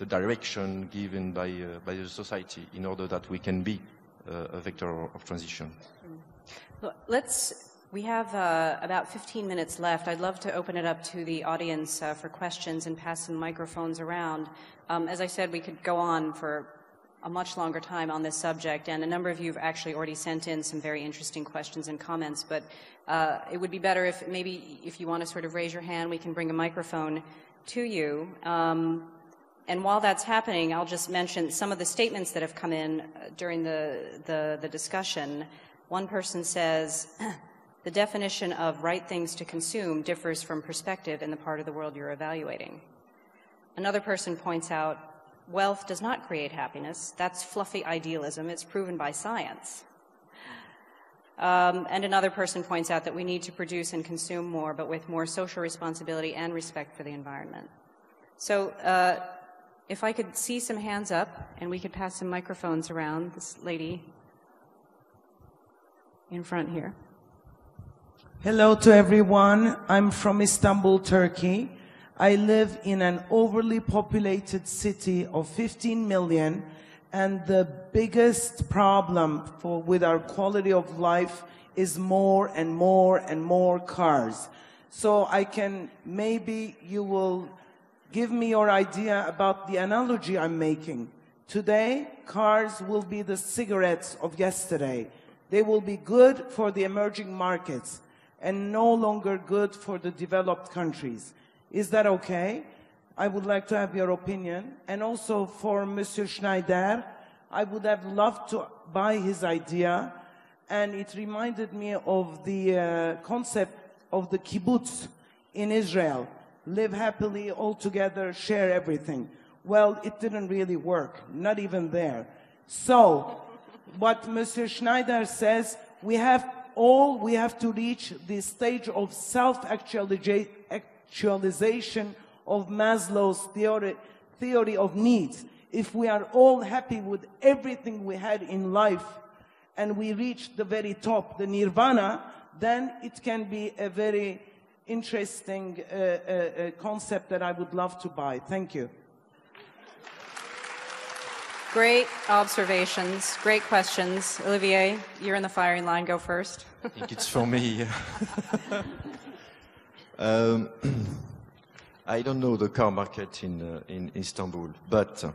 direction given by the society in order that we can be a vector of transition. We have about 15 minutes left. I'd love to open it up to the audience for questions and pass some microphones around. As I said, we could go on for a much longer time on this subject, and a number of you have actually already sent in some very interesting questions and comments, but it would be better if maybe if you want to sort of raise your hand, we can bring a microphone to you. And while that's happening, I'll just mention some of the statements that have come in during the discussion. One person says, the definition of right things to consume differs from perspective in the part of the world you're evaluating. Another person points out, wealth does not create happiness. That's fluffy idealism. It's proven by science. And another person points out that we need to produce and consume more, but with more social responsibility and respect for the environment. So if I could see some hands up, and we could pass some microphones around. This lady in front here. Hello to everyone. I'm from Istanbul, Turkey. I live in an overly populated city of 15 million, and the biggest problem with our quality of life is more and more and more cars. So maybe you will give me your idea about the analogy I'm making. Today, cars will be the cigarettes of yesterday. They will be good for the emerging markets and no longer good for the developed countries. Is that okay? I would like to have your opinion. And also for Monsieur Schneider, I would have loved to buy his idea, and it reminded me of the concept of the kibbutz in Israel. Live happily, all together, share everything. Well, it didn't really work, not even there. So, what Monsieur Schneider says, we have to reach the stage of self-actualization of Maslow's theory of needs. If we are all happy with everything we had in life and we reach the very top, the nirvana, then it can be a very interesting concept that I would love to buy. Thank you. Great observations, great questions. Olivier, you're in the firing line. Go first. I think it's for me. I don't know the car market in Istanbul, but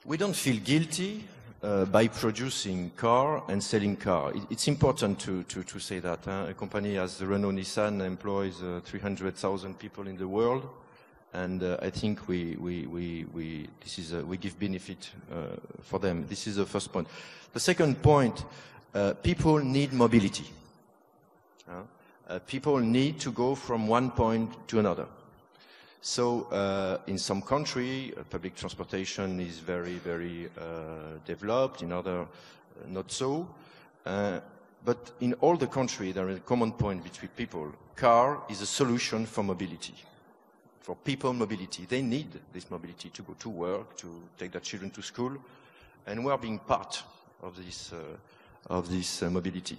we don't feel guilty by producing car and selling car. It's important to say that. A company as Renault Nissan employs 300,000 people in the world. And I think we give benefit for them. This is the first point. The second point, people need mobility. People need to go from one point to another. So in some country, public transportation is very, very developed. In other, not so. But in all the country, there is a common point between people. Car is a solution for mobility, for people mobility. They need this mobility to go to work, to take their children to school, and we are being part of this mobility.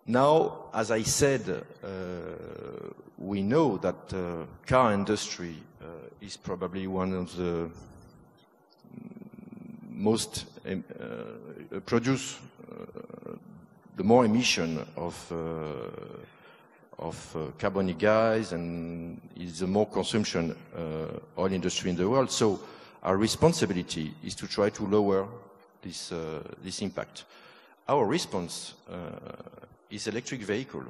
Now, as I said, we know that car industry is probably one of the most produce the more emission of carbonic gas, and is the more consumption oil industry in the world. So our responsibility is to try to lower this impact. Our response is electric vehicle.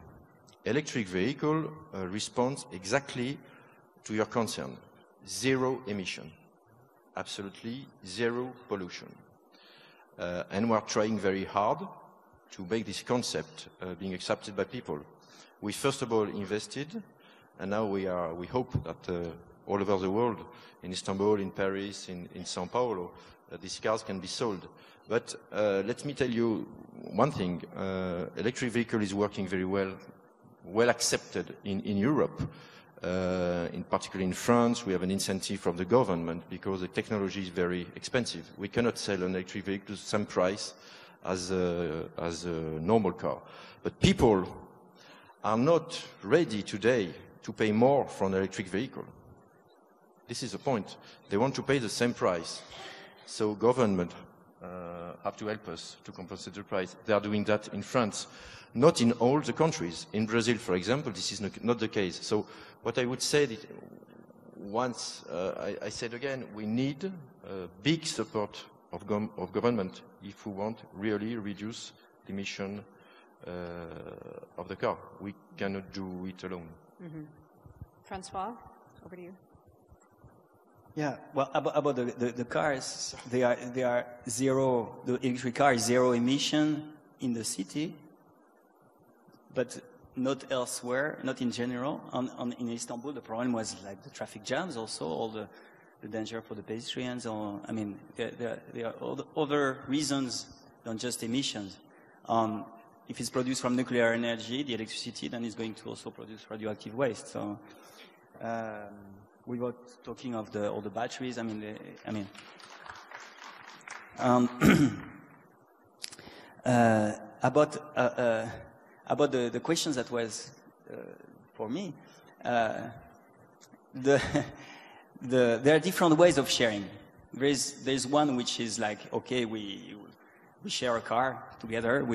Electric vehicle responds exactly to your concern. Zero emission. Absolutely zero pollution. And we are trying very hard to make this concept being accepted by people. We first of all invested, and now we hope that all over the world, in Istanbul, in Paris, in São Paulo, these cars can be sold. But let me tell you one thing. Electric vehicle is working very well accepted in Europe. In particular in France, we have an incentive from the government because the technology is very expensive. We cannot sell an electric vehicle at the same price as a normal car. But people are not ready today to pay more for an electric vehicle. This is the point. They want to pay the same price. So government have to help us to compensate the price. They are doing that in France, not in all the countries. In Brazil, for example, this is not the case. So what I would say, that once I said again, we need big support of government if we want really reduce the emission of the car. We cannot do it alone. Mm-hmm. Francois, over to you. Yeah, well, about the cars, they are zero. The electric car is zero emission in the city, but not elsewhere, not in general. In Istanbul, the problem was like the traffic jams, also all the danger for the pedestrians. Or I mean, there are other reasons than just emissions. If it's produced from nuclear energy, the electricity, then it's going to also produce radioactive waste. So. We were talking of all the batteries. About the questions that was for me. There are different ways of sharing. There's one which is like, okay, we share a car together.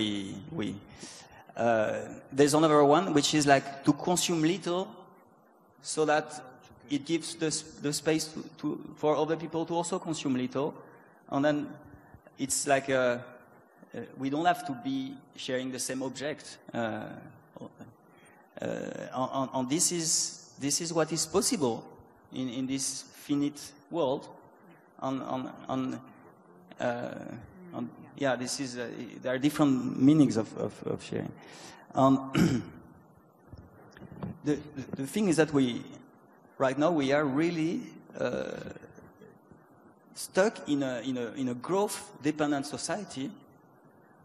There's another one which is like to consume little, so that it gives the space for other people to also consume little. And then it's like we don't have to be sharing the same object. And this is what is possible in this finite world. This is there are different meanings of sharing. The thing is that right now we are really stuck in a growth-dependent society,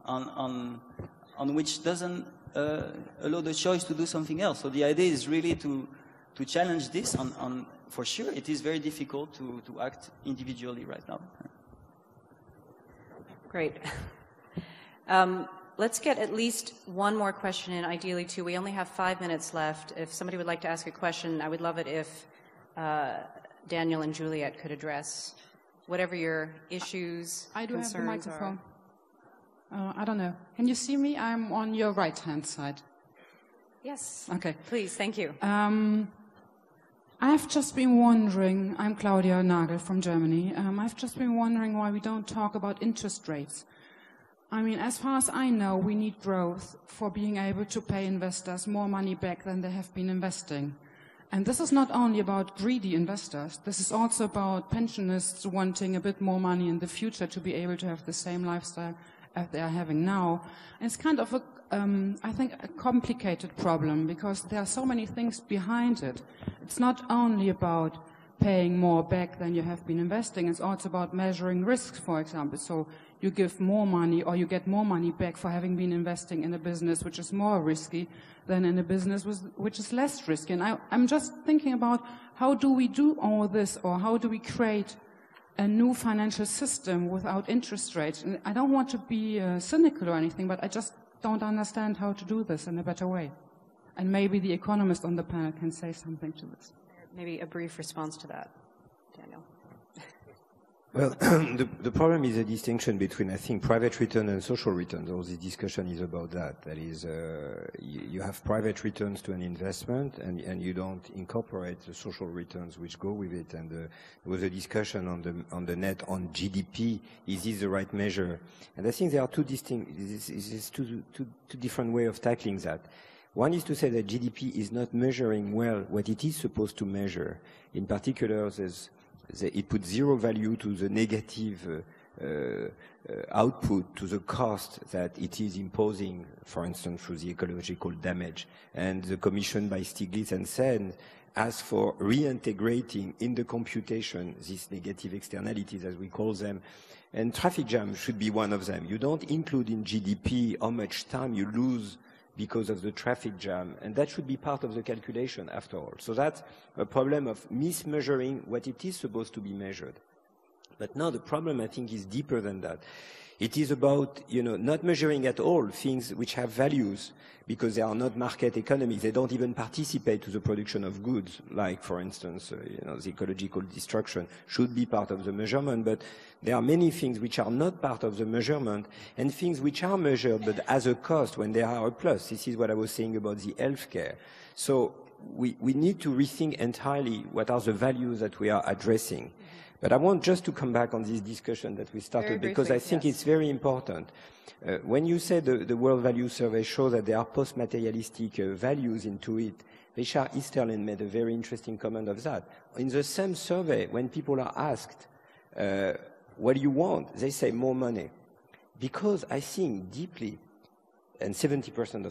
on which doesn't allow the choice to do something else. So the idea is really to challenge this. On for sure, it is very difficult to act individually right now. Great. Let's get at least one more question in, ideally two. We only have 5 minutes left. If somebody would like to ask a question, I would love it if Daniel and Juliet could address whatever your issues, I do have the concerns microphone. I don't know. Can you see me? I'm on your right-hand side. Yes. Okay. Please, thank you. I've just been wondering, I'm Claudia Nagel from Germany. I've just been wondering why we don't talk about interest rates. I mean, as far as I know, we need growth for being able to pay investors more money back than they have been investing. And this is not only about greedy investors. This is also about pensionists wanting a bit more money in the future to be able to have the same lifestyle as they are having now. And it's kind of a, I think, a complicated problem because there are so many things behind it. It's not only about paying more back than you have been investing. It's also about measuring risks, for example. So you give more money or you get more money back for having been investing in a business which is more risky than in a business which is less risky. And I'm just thinking about how do we do all this, or how do we create a new financial system without interest rates? And I don't want to be cynical or anything, but I just don't understand how to do this in a better way. And maybe the economist on the panel can say something to this. Maybe a brief response to that, Daniel. Well, the problem is a distinction between, I think, private return and social returns. All this discussion is about that. That is, you have private returns to an investment, and you don't incorporate the social returns which go with it. And there was a discussion on the net on GDP. Is this the right measure? And I think there are two distinct, two different ways of tackling that. One is to say that GDP is not measuring well what it is supposed to measure. In particular, it puts zero value to the negative output, to the cost that it is imposing, for instance, through the ecological damage. And the Commission by Stiglitz and Sen asks for reintegrating in the computation these negative externalities, as we call them. And traffic jam should be one of them. You don't include in GDP how much time you lose because of the traffic jam, and that should be part of the calculation after all. So that's a problem of mismeasuring what it is supposed to be measured. But now the problem, I think, is deeper than that. It is about, not measuring at all things which have values, because they are not market economies. They don't even participate to the production of goods, like, for instance, the ecological destruction should be part of the measurement, but there are many things which are not part of the measurement, and things which are measured, but as a cost when they are a plus. This is what I was saying about the healthcare. So we need to rethink entirely what are the values that we are addressing. But I want just to come back on this discussion that we started, because I think it's very important. When you say the World Value Survey shows that there are post-materialistic values into it, Richard Easterlin made a very interesting comment of that. In the same survey, when people are asked, what do you want? They say more money. Because I think deeply, and 70%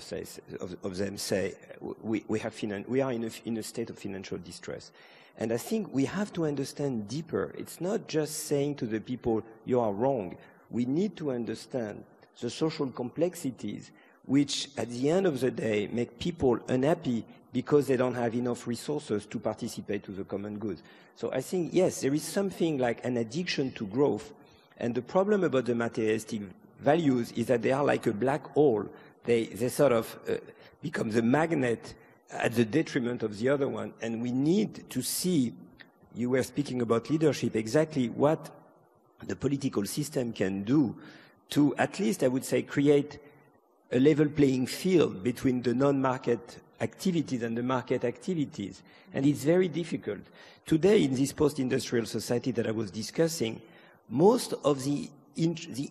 of them say we are in a state of financial distress. And I think we have to understand deeper. It's not just saying to the people, you are wrong. We need to understand the social complexities which, at the end of the day, make people unhappy because they don't have enough resources to participate to the common good. So I think, yes, there is something like an addiction to growth. And the problem about the materialistic values is that they are like a black hole. They sort of become the magnet at the detriment of the other one. And we need to see, you were speaking about leadership, exactly what the political system can do to, at least I would say, create a level playing field between the non-market activities and the market activities. And it's very difficult. Today, in this post-industrial society that I was discussing, most of the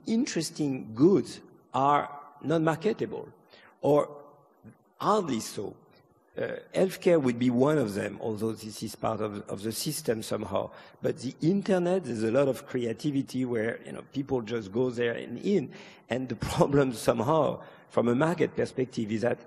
interesting goods are non-marketable, or hardly so. Healthcare would be one of them, although this is part of the system somehow. But the internet, there's a lot of creativity where people just go there and in. And the problem somehow, from a market perspective, is that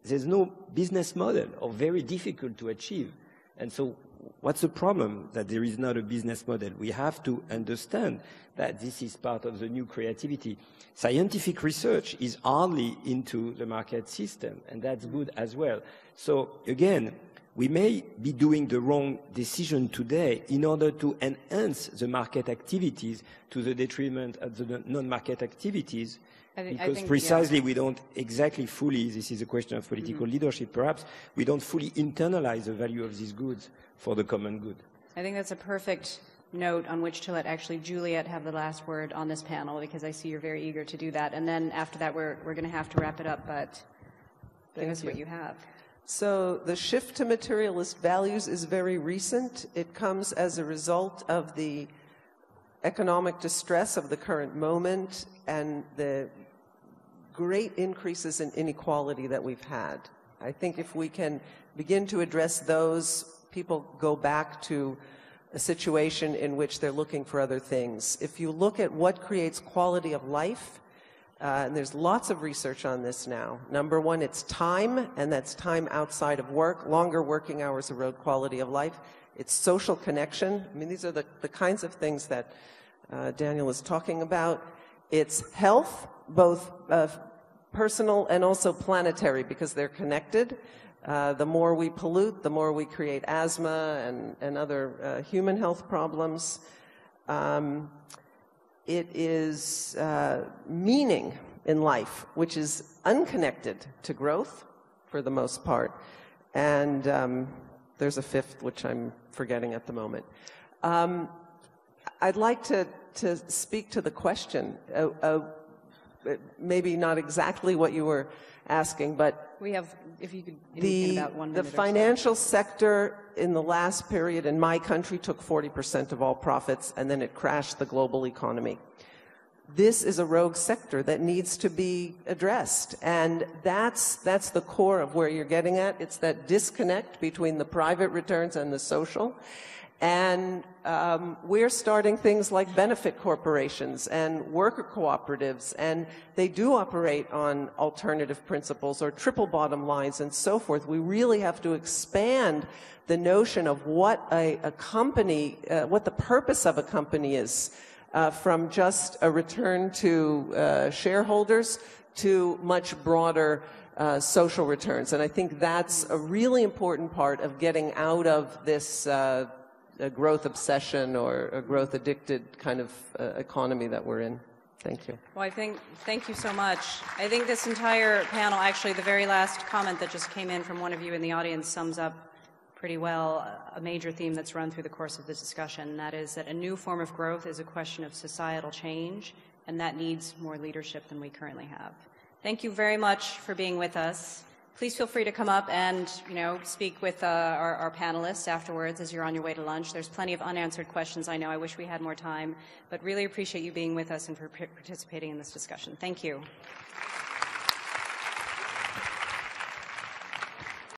there's no business model, or very difficult to achieve. And so what's the problem that there is not a business model? We have to understand that this is part of the new creativity. Scientific research is hardly into the market system, and that's good as well. So again, we may be doing the wrong decision today in order to enhance the market activities to the detriment of the non-market activities. I think precisely we don't exactly fully, this is a question of political leadership perhaps, we don't fully internalize the value of these goods for the common good. I think that's a perfect note on which to let actually Juliet have the last word on this panel, because I see you're very eager to do that. And then after that, we're going to have to wrap it up, but give us what you have. So the shift to materialist values is very recent. It comes as a result of the economic distress of the current moment and the great increases in inequality that we've had. I think if we can begin to address those, people go back to a situation in which they're looking for other things. If you look at what creates quality of life and there's lots of research on this now. Number one, it's time, and that's time outside of work. Longer working hours erode quality of life. It's social connection. I mean, these are the kinds of things that Daniel is talking about. It's health, both personal and also planetary, because they're connected. The more we pollute, the more we create asthma and other human health problems. It is meaning in life, which is unconnected to growth for the most part. And there's a fifth, which I'm forgetting at the moment. I'd like to speak to the question, maybe not exactly what you were asking, but we have, if you could, in about 1 minute the financial sector in the last period in my country took 40% of all profits, and then it crashed the global economy. This is a rogue sector that needs to be addressed, and that's the core of where you're getting at. It's that disconnect between the private returns and the social. And we're starting things like benefit corporations and worker cooperatives, and they do operate on alternative principles or triple bottom lines and so forth. We really have to expand the notion of what a company, what the purpose of a company is, from just a return to shareholders to much broader social returns. And I think that's a really important part of getting out of this a growth obsession or a growth addicted kind of economy that we're in. Thank you. Well, thank you so much. I think this entire panel, actually the very last comment that just came in from one of you in the audience sums up pretty well a major theme that's run through the course of this discussion, and that is that a new form of growth is a question of societal change, and that needs more leadership than we currently have. Thank you very much for being with us. Please feel free to come up and, speak with our panelists afterwards as you're on your way to lunch. There's plenty of unanswered questions, I know. I wish we had more time, but really appreciate you being with us and for participating in this discussion. Thank you.